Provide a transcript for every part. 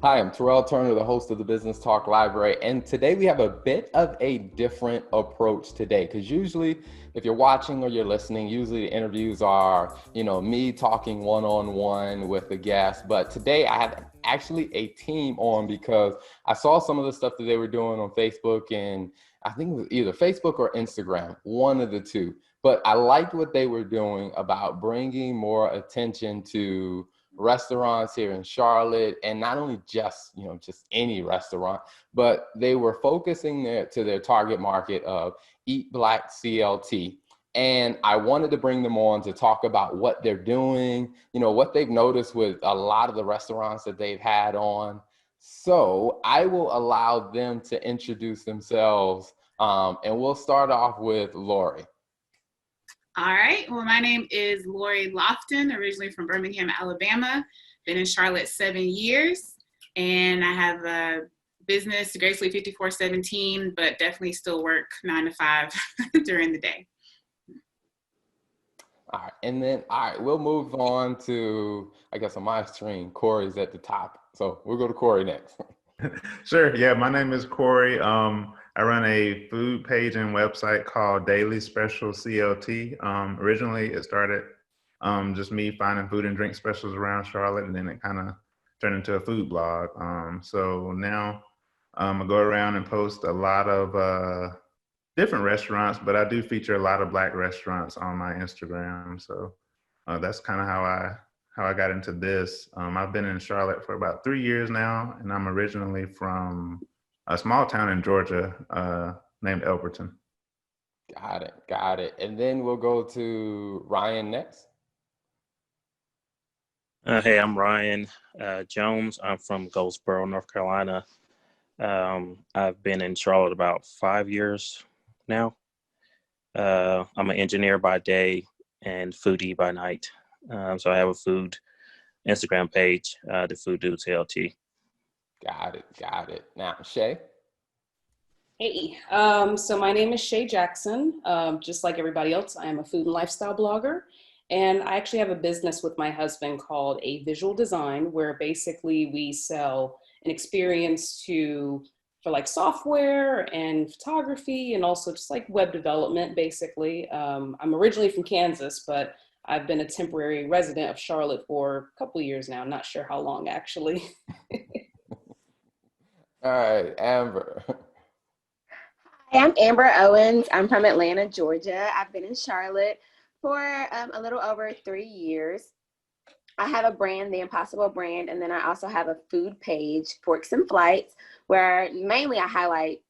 Hi, I'm Terrell Turner, the host of the Business Talk Library, and today we have a bit of a different approach today, because usually if you're watching or you're listening, usually the interviews are, me talking one-on-one with the guest, but today I have actually a team on because I saw some of the stuff that they were doing on Facebook, and I think it was either Facebook or Instagram, one of the two, but I liked what they were doing about bringing more attention to restaurants here in Charlotte, and not only just any restaurant, but they were focusing their target market of EatBlkCLT. And I wanted to bring them on to talk about what they're doing, what they've noticed with a lot of the restaurants that they've had on. So I will allow them to introduce themselves, and we'll start off with Lorri. All right. Well, my name is Lorri Lofton, originally from Birmingham, Alabama. Been in Charlotte 7 years, and I have a business, Gracefully 5417, but definitely still work 9 to 5 during the day. All right. And then, we'll move on to, I guess on my screen, Cory's at the top. So we'll go to Cory next. Sure. Yeah, my name is Cory. I run a food page and website called Daily Special CLT. Originally, it started just me finding food and drink specials around Charlotte, and then it kind of turned into a food blog. So now I go around and post a lot of different restaurants, but I do feature a lot of Black restaurants on my Instagram. So that's kind of how I got into this. I've been in Charlotte for about 3 years now, and I'm originally from a small town in Georgia named Elberton. Got it. And then we'll go to Ryan next. Hey, I'm Ryan Jones. I'm from Goldsboro, North Carolina. I've been in Charlotte about 5 years now. I'm an engineer by day and foodie by night. So I have a food Instagram page, thefooddudeclt. Got it. Now, Shay. Hey, so my name is Shay Jackson. Just like everybody else, I am a food and lifestyle blogger. And I actually have a business with my husband called A Visual Design, where basically we sell an experience for like software and photography and also just like web development, basically. I'm originally from Kansas, but I've been a temporary resident of Charlotte for a couple of years now. I'm not sure how long, actually. All right, Amber. Hi, I'm Amber Owens. I'm from Atlanta, Georgia. I've been in Charlotte for a little over 3 years. I have a brand, The Impossible brand, and then I also have a food page, Forks and Flights, where mainly I highlight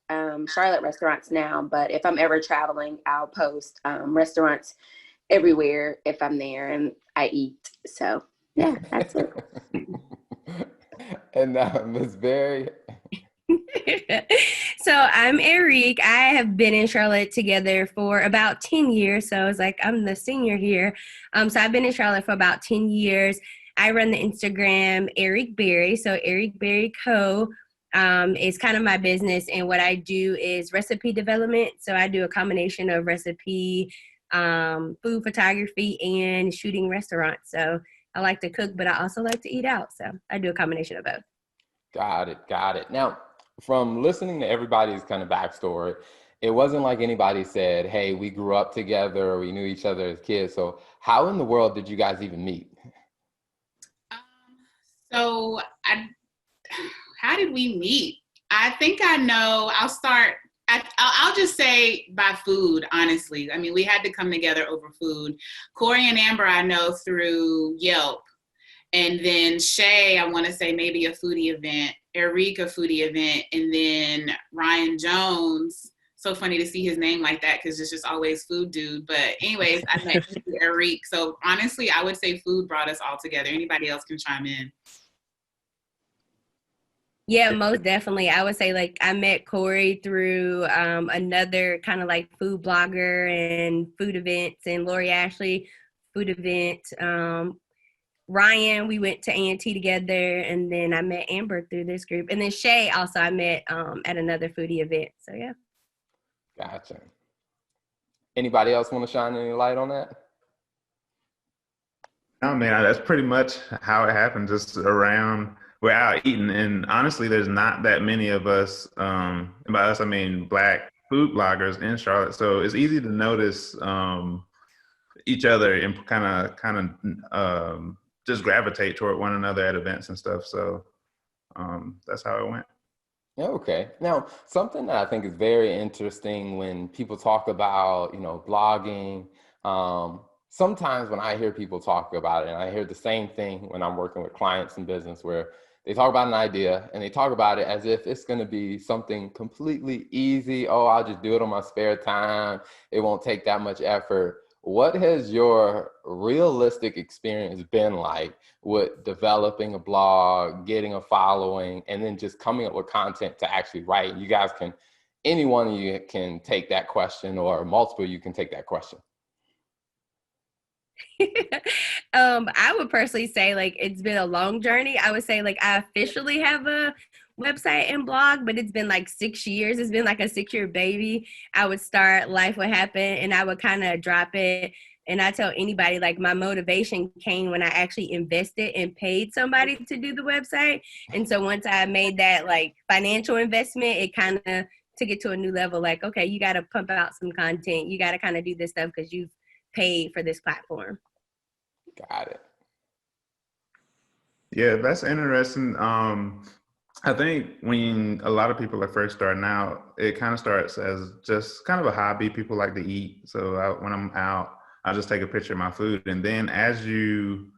Charlotte restaurants now, but if I'm ever traveling, I'll post restaurants everywhere if I'm there and I eat. So yeah, that's it. And Ms. Berry. So I'm Erique. I have been in Charlotte together for about 10 years. So it's like I'm the senior here. So I've been in Charlotte for about 10 years. I run the Instagram Erique Berry. So Erique Berry Co. is kind of my business. And what I do is recipe development. So I do a combination of recipe, food photography, and shooting restaurants. So I like to cook, but I also like to eat out. So I do a combination of both. Got it. Now, from listening to everybody's kind of backstory, it wasn't like anybody said, hey, we grew up together, we knew each other as kids. So how in the world did you guys even meet? How did we meet? I think I know. I'll just say by food, honestly. I mean, we had to come together over food. Cory and Amber, I know through Yelp. And then Shay, I want to say maybe a foodie event, Erique, a foodie event, and then Ryan Jones. So funny to see his name like that because it's just always food dude. But anyways, I met Erique. So honestly, I would say food brought us all together. Anybody else can chime in. Yeah, most definitely. I would say like I met Cory through another kind of like food blogger and food events, and Lorri Ashly food event. Ryan, we went to A&T together, and then I met Amber through this group. And then Shay also I met at another foodie event. So yeah. Gotcha. Anybody else want to shine any light on that? No, man, that's pretty much how it happened. Just around we're out eating, and honestly, there's not that many of us. By us, I mean Black food bloggers in Charlotte. So it's easy to notice each other and kind of just gravitate toward one another at events and stuff. So that's how it went. Okay. Now, something that I think is very interesting when people talk about, blogging, sometimes when I hear people talk about it, and I hear the same thing when I'm working with clients in business, where they talk about an idea and they talk about it as if it's going to be something completely easy. Oh, I'll just do it on my spare time. It won't take that much effort. What has your realistic experience been like with developing a blog, getting a following, and then just coming up with content to actually write? You guys can, any one of you can take that question, or multiple of you can take that question. I would personally say like it's been a long journey. I would say like I officially have a website and blog, but it's been like 6 years. It's been like a 6-year baby. I would start, life would happen, and I would kind of drop it. And I tell anybody, like, my motivation came when I actually invested and paid somebody to do the website. And so once I made that like financial investment, it kind of took it to a new level. Like, okay, you got to pump out some content. You got to kind of do this stuff because you've paid for this platform. Got it. Yeah, that's interesting. I think when a lot of people are first starting out, it kind of starts as just kind of a hobby. People like to eat. So when I'm out, I just take a picture of my food. And then as you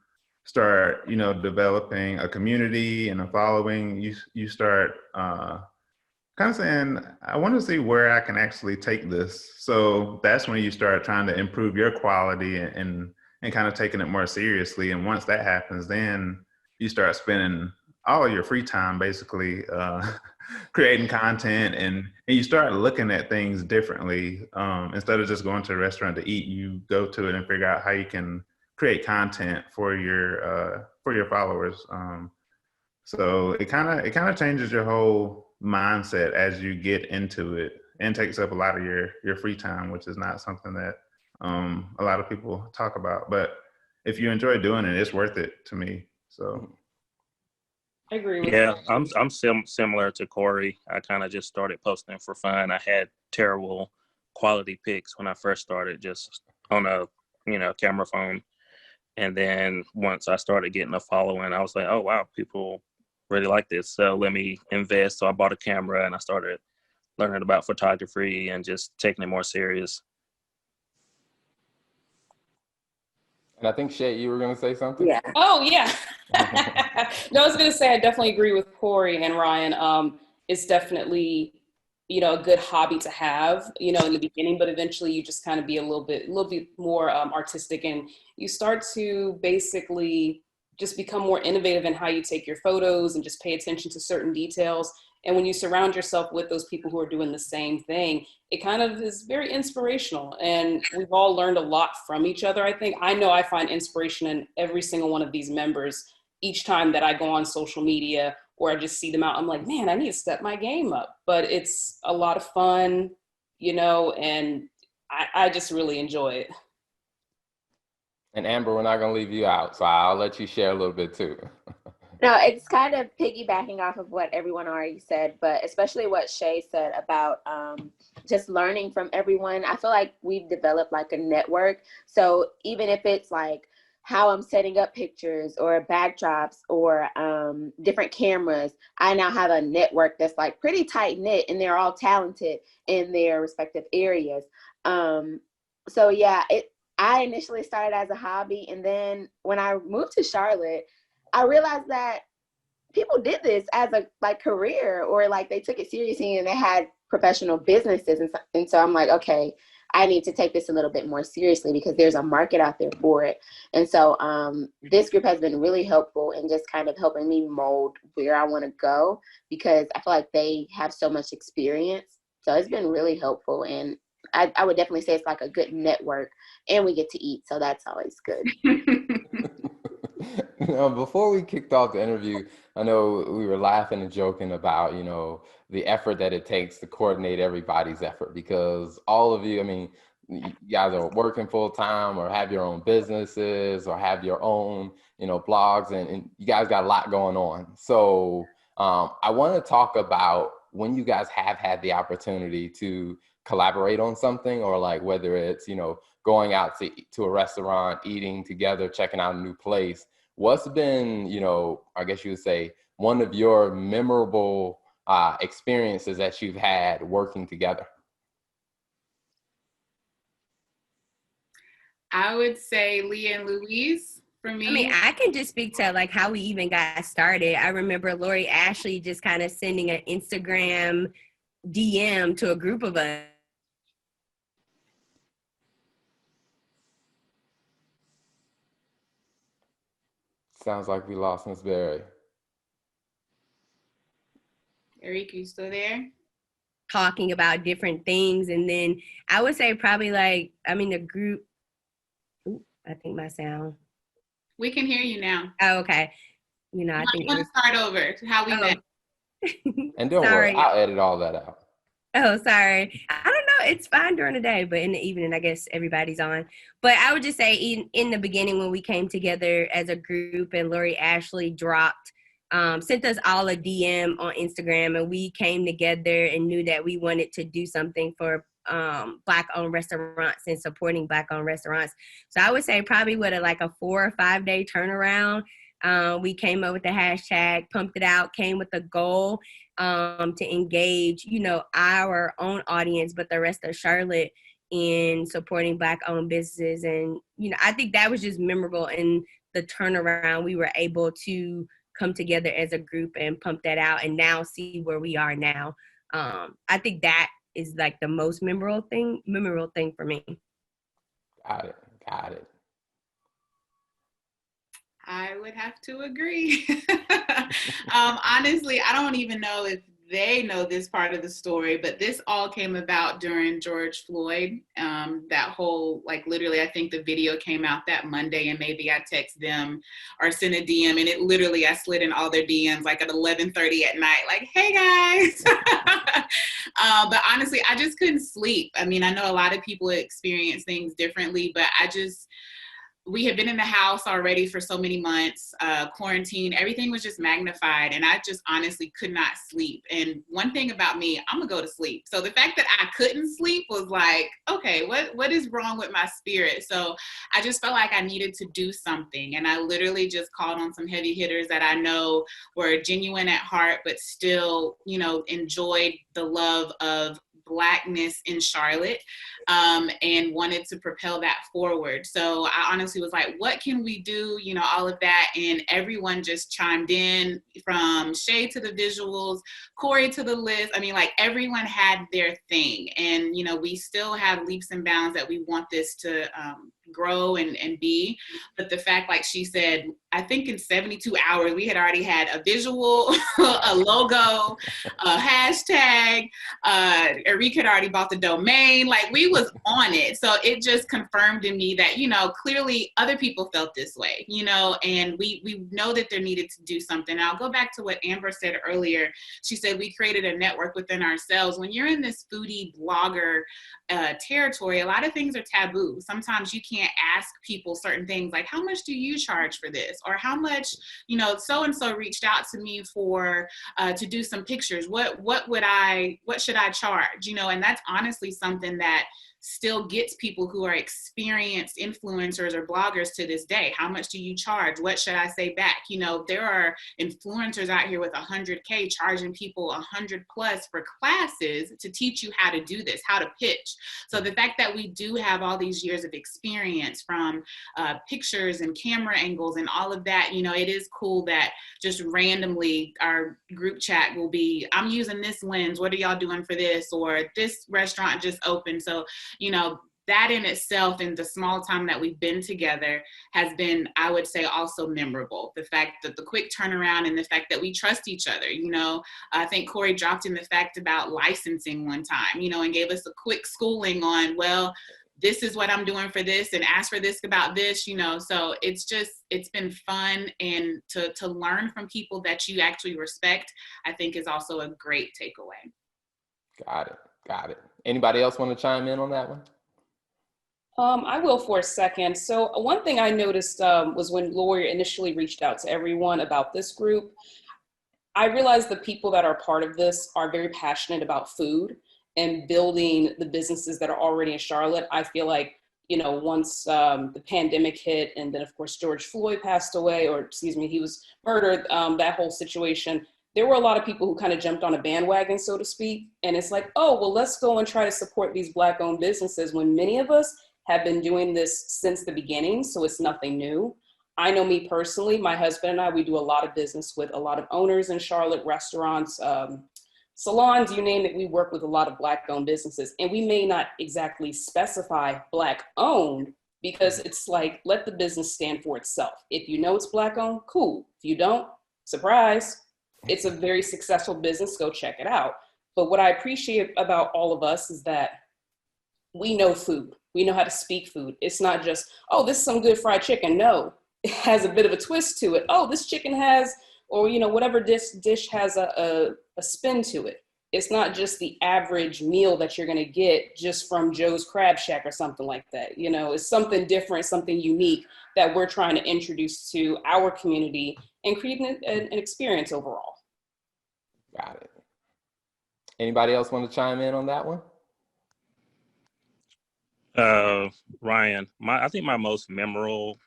start, developing a community and a following, you start kind of saying, I want to see where I can actually take this. So that's when you start trying to improve your quality and kind of taking it more seriously. And once that happens, then you start spending all of your free time basically creating content, and you start looking at things differently. Instead of just going to a restaurant to eat, you go to it and figure out how you can create content for your followers. So it kind of changes your whole mindset as you get into it, and takes up a lot of your free time, which is not something that a lot of people talk about. But if you enjoy doing it, it's worth it to me. So. I agree with Yeah, that. I'm similar to Cory. I kind of just started posting for fun. I had terrible quality pics when I first started, just on a camera phone. And then once I started getting a following, I was like, oh wow, people really like this. So let me invest. So I bought a camera and I started learning about photography and just taking it more serious. And I think, Shay, you were going to say something? Yeah. Oh, yeah. No, I was going to say, I definitely agree with Cory and Ryan. It's definitely, a good hobby to have, in the beginning, but eventually you just kind of be a little bit more artistic, and you start to basically just become more innovative in how you take your photos and just pay attention to certain details. And when you surround yourself with those people who are doing the same thing, it kind of is very inspirational. And we've all learned a lot from each other, I think. I know I find inspiration in every single one of these members. Each time that I go on social media or I just see them out, I'm like, man, I need to step my game up. But it's a lot of fun, and I just really enjoy it. And Amber, we're not going to leave you out, so I'll let you share a little bit too. No, it's kind of piggybacking off of what everyone already said, but especially what Shay said about just learning from everyone. I feel like we've developed like a network. So even if it's like how I'm setting up pictures or backdrops or different cameras, I now have a network that's like pretty tight knit, and they're all talented in their respective areas. So yeah, I initially started as a hobby, and then when I moved to Charlotte, I realized that people did this as a career, or like they took it seriously and they had professional businesses. And so I'm like, okay, I need to take this a little bit more seriously because there's a market out there for it. And so this group has been really helpful in just kind of helping me mold where I want to go, because I feel like they have so much experience. So it's been really helpful. And I would definitely say it's like a good network, and we get to eat. So that's always good. Before we kicked off the interview, I know we were laughing and joking about, the effort that it takes to coordinate everybody's effort, because all of you, you guys are working full time or have your own businesses or have your own, blogs, and you guys got a lot going on. So I want to talk about when you guys have had the opportunity to collaborate on something, or like whether it's, going out to a restaurant, eating together, checking out a new place. What's been, I guess you would say, one of your memorable experiences that you've had working together? I would say Leah and Louise for me. I mean, I can just speak to like how we even got started. I remember Lorri Ashly just kind of sending an Instagram DM to a group of us. Sounds like we lost Miss Berry. Erique, you still there? Talking about different things. And then I would say probably the group, I think my sound. We can hear you now. Oh, okay. I think want to start over to how we met. And don't worry, I'll edit all that out. Oh, sorry. I don't know. It's fine during the day, but in the evening, I guess everybody's on. But I would just say in the beginning when we came together as a group and Lorri Ashly sent us all a DM on Instagram, and we came together and knew that we wanted to do something for Black-owned restaurants and supporting Black-owned restaurants. So I would say probably with a 4 or 5 day turnaround. We came up with the hashtag, pumped it out, came with a goal to engage, our own audience, but the rest of Charlotte in supporting Black-owned businesses. And, I think that was just memorable in the turnaround. We were able to come together as a group and pump that out and now see where we are now. I think that is like the most memorable thing for me. Got it. I would have to agree. Honestly, I don't even know if they know this part of the story, but this all came about during George Floyd. That whole, literally, I think the video came out that Monday, and maybe I text them or sent a DM, and it literally, I slid in all their DMs at 11:30 at night, hey guys. But honestly, I just couldn't sleep. I mean, I know a lot of people experience things differently, but we had been in the house already for so many months, quarantine, everything was just magnified, and I just honestly could not sleep. And one thing about me, I'm gonna go to sleep. So the fact that I couldn't sleep was okay, what is wrong with my spirit? So I just felt like I needed to do something. And I literally just called on some heavy hitters that I know were genuine at heart, but still, enjoyed the love of Blackness in Charlotte, and wanted to propel that forward. So I honestly was what can we do? All of that. And everyone just chimed in, from Shay to the visuals, Cory to the list. I mean, everyone had their thing. And, we still have leaps and bounds that we want this to grow and be. But the fact, like she said, I think in 72 hours, we had already had a visual, a logo, a hashtag. Erique had already bought the domain. We was on it. So it just confirmed in me that, clearly other people felt this way, and we know that there needed to do something. And I'll go back to what Amber said earlier. She said we created a network within ourselves. When you're in this foodie blogger territory, a lot of things are taboo. Sometimes you can't ask people certain things like, how much do you charge for this? Or how much, so-and-so reached out to me for, to do some pictures. What should I charge? And that's honestly something that still gets people who are experienced influencers or bloggers to this day. How much do you charge? What should I say back? There are influencers out here with 100K charging people 100 plus for classes to teach you how to do this, how to pitch. So the fact that we do have all these years of experience from pictures and camera angles and all of that, it is cool that just randomly our group chat will be, I'm using this lens. What are y'all doing for this? Or this restaurant just opened. So that in itself, in the small time that we've been together, has been, I would say, also memorable. The fact that the quick turnaround and the fact that we trust each other. I think Cory dropped in the fact about licensing one time, and gave us a quick schooling on, well, this is what I'm doing for this, and ask for this about this, so it's been fun. And to learn from people that you actually respect, I think is also a great takeaway. Got it. Anybody else want to chime in on that one? I will for a second. So one thing I noticed was when Lorri initially reached out to everyone about this group, I realized the people that are part of this are very passionate about food and building the businesses that are already in Charlotte. I feel like, you know, once the pandemic hit and then of course George Floyd passed away, or excuse me, he was murdered, that whole situation, there were a lot of people who kind of jumped on a bandwagon, so to speak. And it's like, oh, well, let's go and try to support these Black owned businesses when many of us have been doing this since the beginning. So it's nothing new. I know me personally, my husband and I, we do a lot of business with a lot of owners in Charlotte, restaurants, salons, you name it. We work with a lot of Black owned businesses, and we may not exactly specify Black owned because it's like, let the business stand for itself. If you know it's Black owned, cool. If you don't, surprise, it's a very successful business, go check it out. But what I appreciate about all of us is that we know food. We know how to speak food. It's not just, oh, this is some good fried chicken. No, it has a bit of a twist to it. Oh, this chicken has, or, you know, whatever dish has a spin to it. It's not just the average meal that you're going to get just from Joe's Crab Shack or something like that. You know, it's something different, something unique that we're trying to introduce to our community and create an experience overall. Got it. Anybody else want to chime in on that one? Ryan, I think my most memorable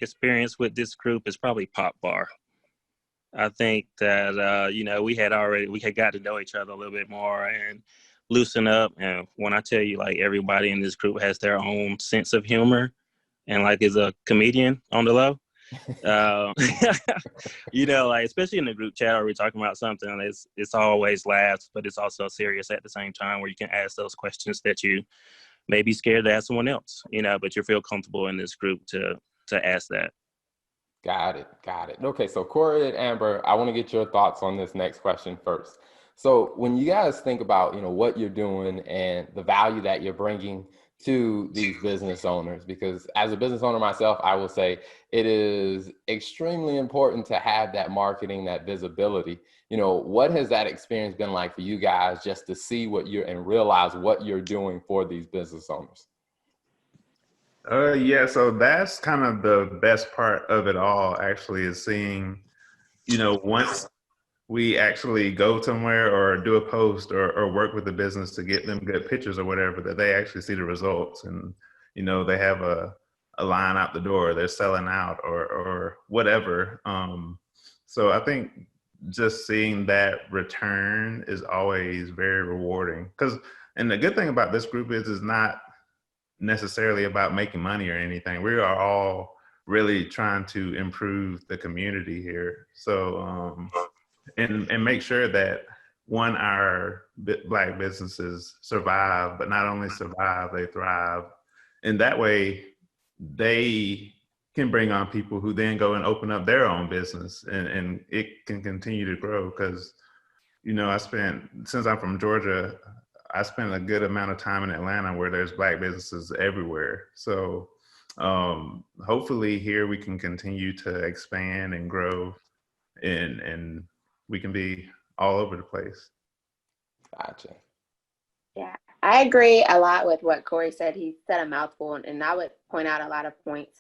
experience with this group is probably Pop Bar. I think that, you know, we had got to know each other a little bit more and loosen up. And when I tell you, like, everybody in this group has their own sense of humor and like is a comedian on the low. You know, like, especially in the group chat, are we talking about something? It's always laughs, but it's also serious at the same time, where you can ask those questions that you may be scared to ask someone else, you know, but you feel comfortable in this group to ask that. Got it. Okay, so Cory and Amber, I want to get your thoughts on this next question first. So when you guys think about, you know, what you're doing and the value that you're bringing to these business owners, because as a business owner myself, I will say it is extremely important to have that marketing, that visibility. You know, what has that experience been like for you guys, just to see what you're and realize what you're doing for these business owners? Yeah, so that's kind of the best part of it all, actually, is seeing, you know, once we actually go somewhere or do a post or work with the business to get them good pictures or whatever, that they actually see the results and, you know, they have a line out the door, they're selling out or whatever. So I think just seeing that return is always very rewarding. And the good thing about this group is not necessarily about making money or anything. We are all really trying to improve the community here. So, and make sure that our Black businesses survive, but not only survive, they thrive. And that way they can bring on people who then go and open up their own business and it can continue to grow. Because, you know, since I'm from Georgia, I spent a good amount of time in Atlanta where there's Black businesses everywhere. So hopefully here we can continue to expand and grow and we can be all over the place. Gotcha. Yeah, I agree a lot with what Cory said. He said a mouthful, and I would point out a lot of points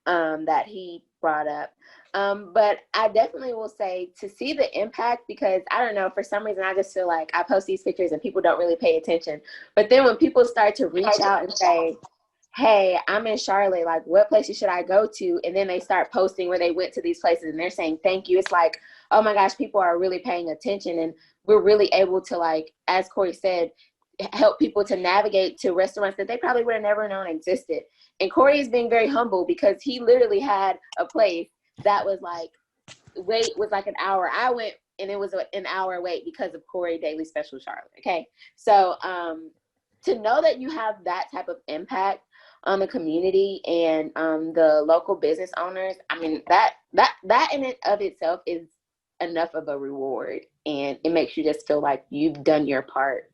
that he brought up. But I definitely will say to see the impact, because I don't know, for some reason, I just feel like I post these pictures and people don't really pay attention. But then when people start to reach out and say, hey, I'm in Charlotte, like, what places should I go to? And then they start posting where they went to these places and they're saying, thank you. It's like, oh my gosh, people are really paying attention. And we're really able to, like, as Cory said, help people to navigate to restaurants that they probably would have never known existed. And Cory is being very humble because he literally had a place that was like, wait was like an hour. I went and it was an hour wait because of Cory Daily Special Charlotte. Okay. So to know that you have that type of impact on the community and the local business owners, I mean, that in and of itself is enough of a reward, and it makes you just feel like you've done your part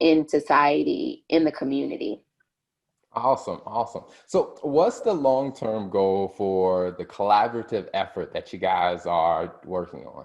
in society, in the community. Awesome. So what's the long-term goal for the collaborative effort that you guys are working on?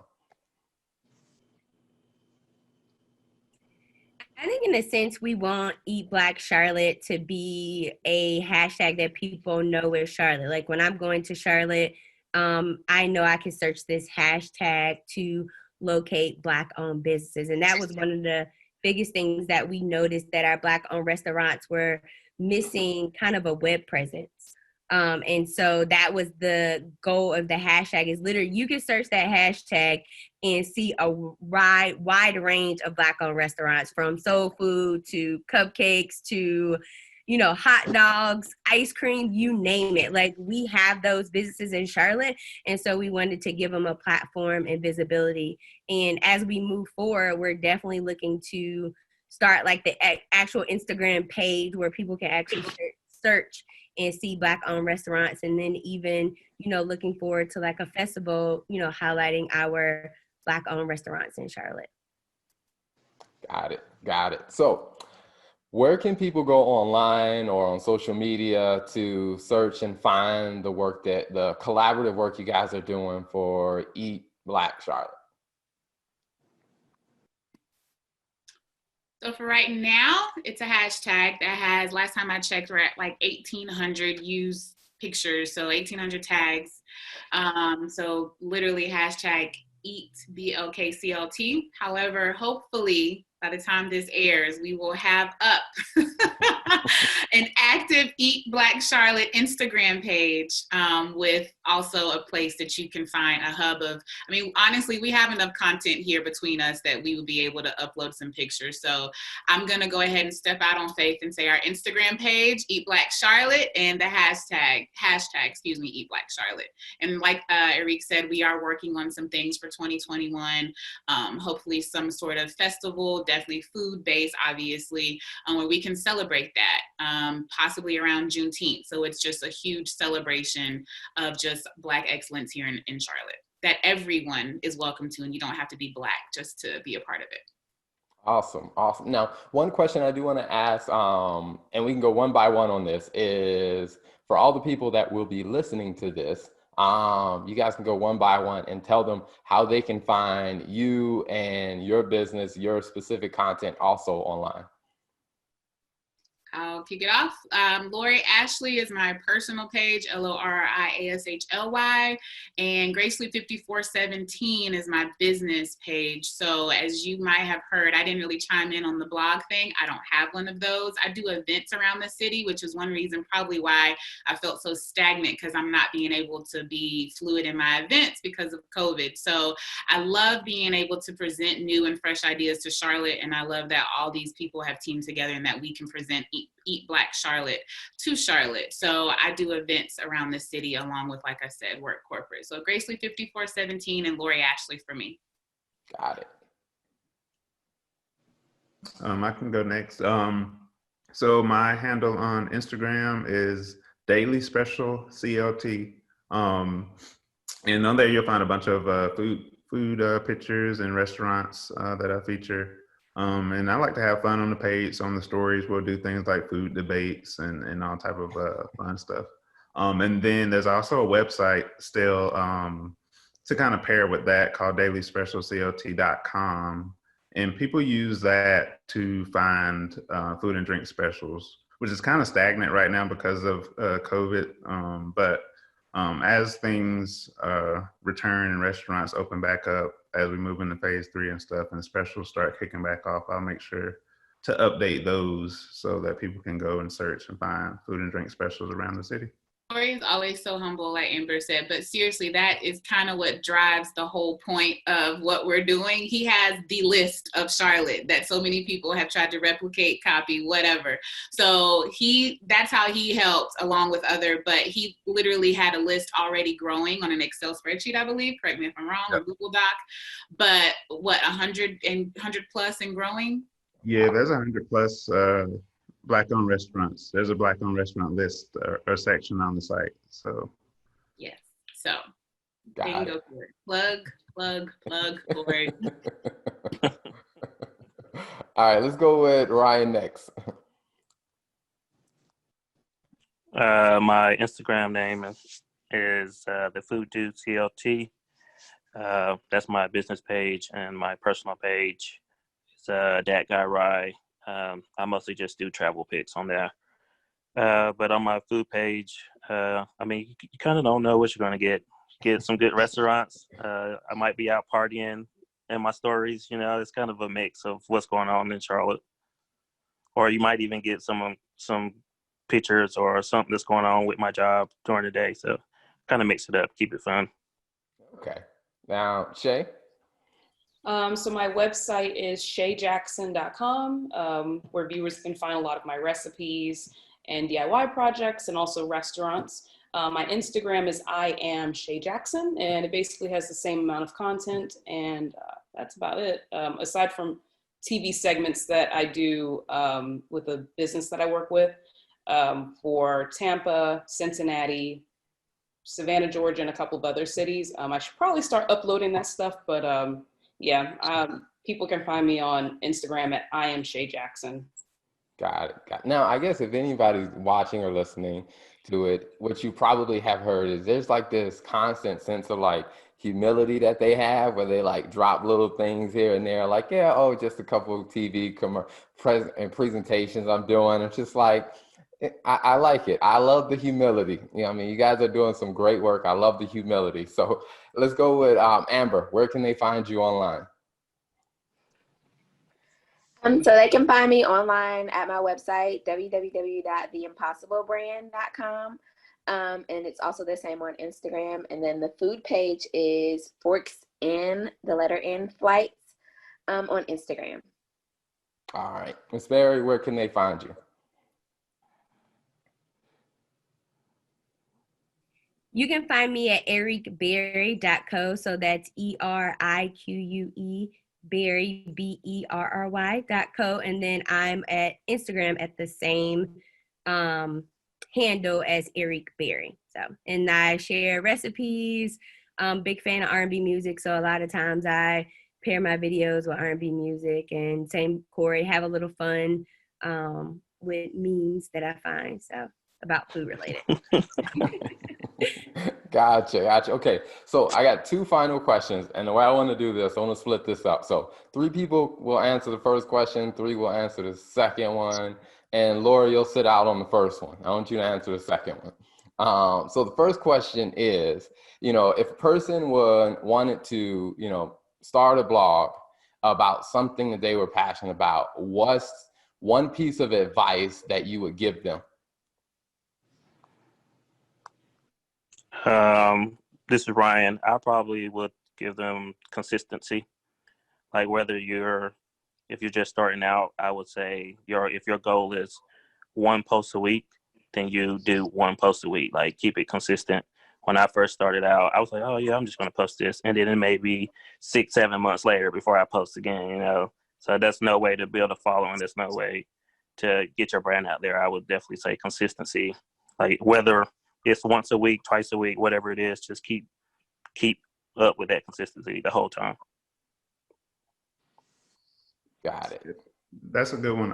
I think in a sense we want Eat Black Charlotte to be a hashtag that people know is Charlotte. Like when I'm going to Charlotte, I know I can search this hashtag to locate Black owned businesses. And that was one of the biggest things that we noticed, that our Black owned restaurants were missing kind of a web presence. And so that was the goal of the hashtag, is literally you can search that hashtag and see a wide range of Black owned restaurants, from soul food to cupcakes to, you know, hot dogs, ice cream, you name it. Like, we have those businesses in Charlotte. And so we wanted to give them a platform and visibility. And as we move forward, we're definitely looking to start like the actual Instagram page where people can actually search and see Black owned restaurants. And then even, you know, looking forward to like a festival, you know, highlighting our Black owned restaurants in Charlotte. Got it. So where can people go online or on social media to search and find the work, that the collaborative work you guys are doing for Eat Black Charlotte? So for right now, it's a hashtag that has, last time I checked, we're at like 1,800 used pictures, so 1,800 tags. So literally hashtag EatBlkCLT. However, hopefully by the time this airs, we will have up an active Eat Black Charlotte Instagram page, with also a place that you can find a hub of, I mean, honestly, we have enough content here between us that we would be able to upload some pictures. So I'm going to go ahead and step out on faith and say our Instagram page, Eat Black Charlotte, and the hashtag, Eat Black Charlotte. And like Erique said, we are working on some things for 2021, hopefully some sort of festival, definitely food-based, obviously, where we can celebrate that, possibly around Juneteenth. So it's just a huge celebration of just Black excellence here in Charlotte, that everyone is welcome to, and you don't have to be Black just to be a part of it. Awesome. Now, one question I do want to ask, and we can go one by one on this, is for all the people that will be listening to this, you guys can go one by one and tell them how they can find you and your business, your specific content also online. I'll kick it off. Lorri Ashly is my personal page, LORriashly, and Gracely5417 is my business page. So as you might have heard, I didn't really chime in on the blog thing. I don't have one of those. I do events around the city, which is one reason probably why I felt so stagnant, because I'm not being able to be fluid in my events because of COVID. So I love being able to present new and fresh ideas to Charlotte, and I love that all these people have teamed together and that we can present Eat Black Charlotte to Charlotte. So I do events around the city along with, like I said, work corporate. So Gracely5417 and Lorri Ashly for me. Got it. I can go next. So my handle on Instagram is DailySpecialCLT. And on there you'll find a bunch of food pictures and restaurants that I feature. And I like to have fun on the page. So on the stories, we'll do things like food debates and all type of fun stuff. And then there's also a website still to kind of pair with that called dailyspecialclt.com. And people use that to find food and drink specials, which is kind of stagnant right now because of COVID. But as things return and restaurants open back up, as we move into phase 3 and stuff, and specials start kicking back off, I'll make sure to update those so that people can go and search and find food and drink specials around the city. Lorri is always so humble, like Amber said, but seriously, that is kind of what drives the whole point of what we're doing. He has the list of Charlotte that so many people have tried to replicate, copy, whatever. So that's how he helped along with but he literally had a list already growing on an Excel spreadsheet, I believe, correct me if I'm wrong, or Google Doc, but what, 100 plus and growing? Yeah, there's 100 plus Black-owned restaurants. There's a Black-owned restaurant list or section on the site. So yes, so there you go for it. Plug for it. All right, let's go with Ryan next. My Instagram name is thefooddudeclt. That's my business page, and my personal page is Dat Guy Rye I mostly just do travel pics on there. But on my food page, I mean, you kind of don't know what you're going to get. Get some good restaurants. I might be out partying in my stories. You know, it's kind of a mix of what's going on in Charlotte. Or you might even get some pictures or something that's going on with my job during the day. So kind of mix it up, keep it fun. Okay. Now, Shay? So my website is shayjackson.com, where viewers can find a lot of my recipes and DIY projects and also restaurants. My Instagram is I am Shay Jackson, and it basically has the same amount of content, and that's about it. Aside from TV segments that I do with a business that I work with for Tampa, Cincinnati, Savannah, Georgia, and a couple of other cities. I should probably start uploading that stuff, but people can find me on Instagram at I am Shay Jackson. Got it. Now, I guess if anybody's watching or listening to it, what you probably have heard is there's like this constant sense of like humility that they have where they like drop little things here and there, like, yeah, oh, just a couple of TV presentations I'm doing. It's just like, I like it. I love the humility. You know, I mean, you guys are doing some great work. I love the humility. So let's go with Amber. Where can they find you online? So they can find me online at my website, www.theimpossiblebrand.com. And it's also the same on Instagram. And then the food page is Forks in, the letter N, Flights on Instagram. All right. Ms. Berry, where can they find you? You can find me at eriqueberry.co. So that's ERIQUE Berry, BERRY.co. And then I'm at Instagram at the same handle as Erique Berry. So, and I share recipes. Big fan of R&B music. So a lot of times I pair my videos with R&B music, and same Cory, have a little fun with memes that I find. So about food related. Gotcha. Okay, so I got two final questions, and the way I want to do this, I want to split this up. So 3 people will answer the first question, 3 will answer the second one, and Lorri, you'll sit out on the first one. I want you to answer the second one. So the first question is, you know, if a person wanted to, you know, start a blog about something that they were passionate about, what's one piece of advice that you would give them? This is Ryan. I probably would give them consistency. Like if you're just starting out, I would say if your goal is 1 post a week, then you do 1 post a week. Like keep it consistent. When I first started out, I was like, oh yeah, I'm just going to post this. And then it may be 6-7 months later before I post again, you know? So that's no way to build a following. There's no way to get your brand out there. I would definitely say consistency. Like whether it's once a week, twice a week, whatever it is, just keep up with that consistency the whole time. Got it. That's a good one.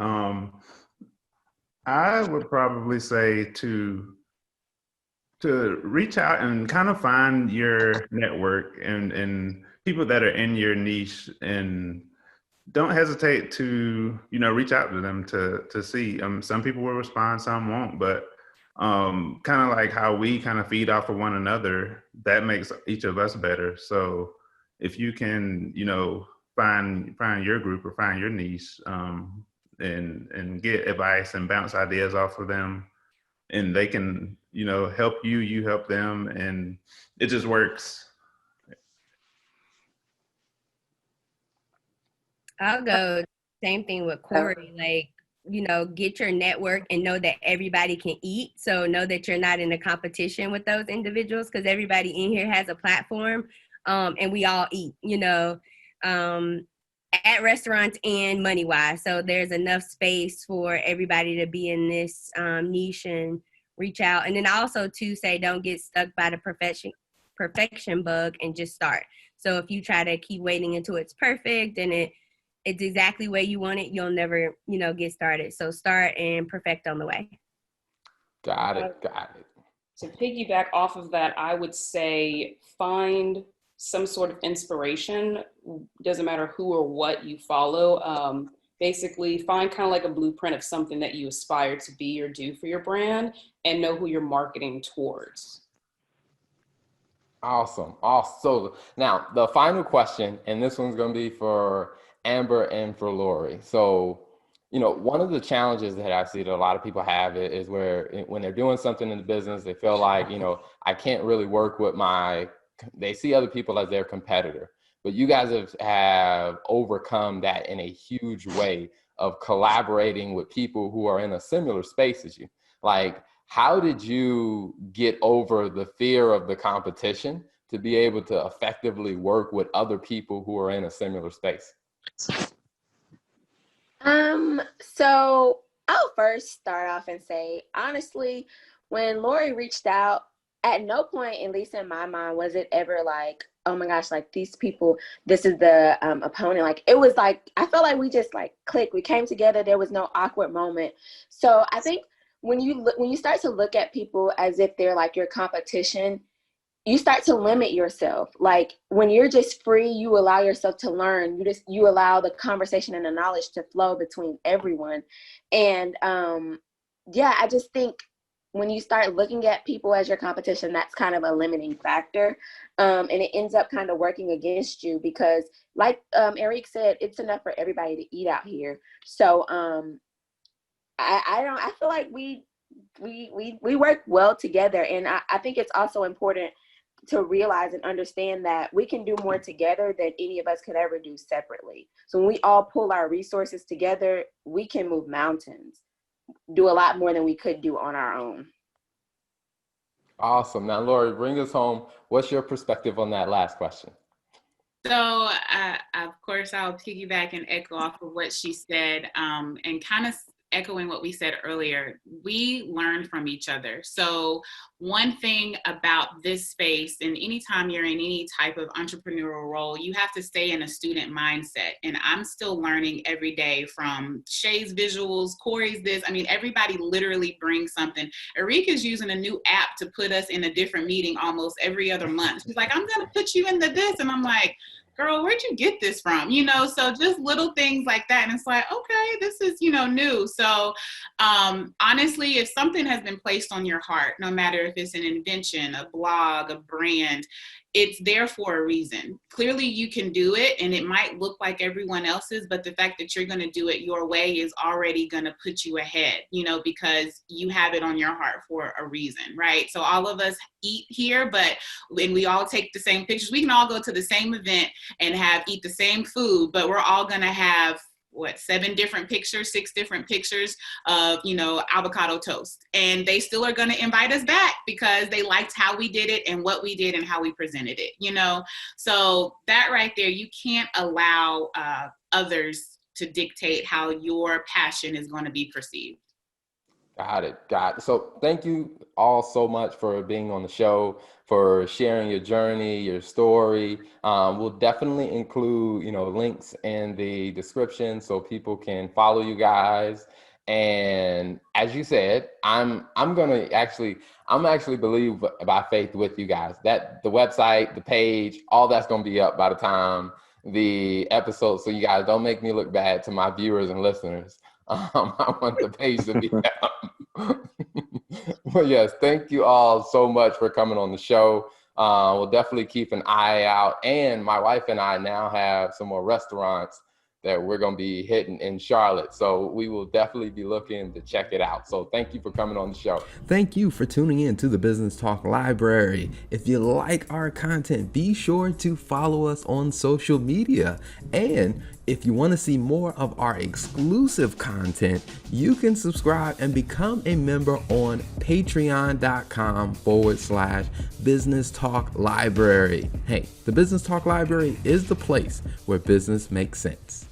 I would probably say to reach out and kind of find your network and people that are in your niche, and don't hesitate to, you know, reach out to them to see. Some people will respond, some won't, but kind of like how we kind of feed off of one another, that makes each of us better. So if you can, you know, find your group or find your niche, and get advice and bounce ideas off of them, and they can, you know, help you, you help them, and it just works. I'll go same thing with Cory, like, you know, get your network and know that everybody can eat. So know that you're not in a competition with those individuals, because everybody in here has a platform, and we all eat, you know, at restaurants and money-wise. So there's enough space for everybody to be in this niche and reach out. And then also to say, don't get stuck by the perfection bug and just start. So if you try to keep waiting until it's perfect and it's exactly where you want it, you'll never, you know, get started. So start and perfect on the way. Got it. To piggyback off of that, I would say find some sort of inspiration. Doesn't matter who or what you follow. Basically, find kind of like a blueprint of something that you aspire to be or do for your brand and know who you're marketing towards. Awesome. So now the final question, and this one's going to be for Amber and for Lorri. So, one of the challenges that I see that a lot of people have is where when they're doing something in the business, they feel like, I can't really work with they see other people as their competitor. But you guys have overcome that in a huge way of collaborating with people who are in a similar space as you. Like, how did you get over the fear of the competition to be able to effectively work with other people who are in a similar space? So I'll first start off and say, honestly, when Lorri reached out, at no point, at least in my mind, was it ever like, oh my gosh, like these people, this is the opponent. Like, it was like, I felt like we just like clicked. We came together. There was no awkward moment. So I think when you start to look at people as if they're like your competition, you start to limit yourself. Like, when you're just free, you allow yourself to learn. You allow the conversation and the knowledge to flow between everyone. And I just think when you start looking at people as your competition, that's kind of a limiting factor. And it ends up kind of working against you because, like Erique said, it's enough for everybody to eat out here. So I feel like we work well together. And I think it's also important to realize and understand that we can do more together than any of us could ever do separately. So when we all pull our resources together, we can move mountains, do a lot more than we could do on our own. Awesome. Now, Lorri, bring us home. What's your perspective on that last question? So, of course, I'll piggyback and echo off of what she said, and kind of echoing what we said earlier. We learn from each other. So one thing about this space, and anytime you're in any type of entrepreneurial role, you have to stay in a student mindset. And I'm still learning every day from Shay's visuals, Cory's this. I mean, everybody literally brings something. Erique is using a new app to put us in a different meeting almost every other month. She's like, I'm going to put you into this. And I'm like, girl, where'd you get this from? So just little things like that. And it's like, okay, this is, new. So honestly, if something has been placed on your heart, no matter if it's an invention, a blog, a brand, it's there for a reason. Clearly you can do it and it might look like everyone else's, but the fact that you're going to do it your way is already going to put you ahead, because you have it on your heart for a reason, right? So all of us eat here, but when we all take the same pictures, we can all go to the same event and eat the same food, but we're all going to have 6 different pictures of, avocado toast. And they still are going to invite us back because they liked how we did it and what we did and how we presented it, So that right there, you can't allow others to dictate how your passion is going to be perceived. Got it. So thank you all so much for being on the show, for sharing your journey, your story. We'll definitely include, links in the description so people can follow you guys. And as you said, I'm actually believe by faith with you guys that the website, the page, all that's going to be up by the time the episode. So you guys don't make me look bad to my viewers and listeners. I want the page to be up. Well, yes, thank you all so much for coming on the show. We'll definitely keep an eye out. And my wife and I now have some more restaurants that we're going to be hitting in Charlotte. So we will definitely be looking to check it out. So thank you for coming on the show. Thank you for tuning in to the Business Talk Library. If you like our content, be sure to follow us on social media. And if you want to see more of our exclusive content, you can subscribe and become a member on patreon.com/Business Talk Library. Hey, the Business Talk Library is the place where business makes sense.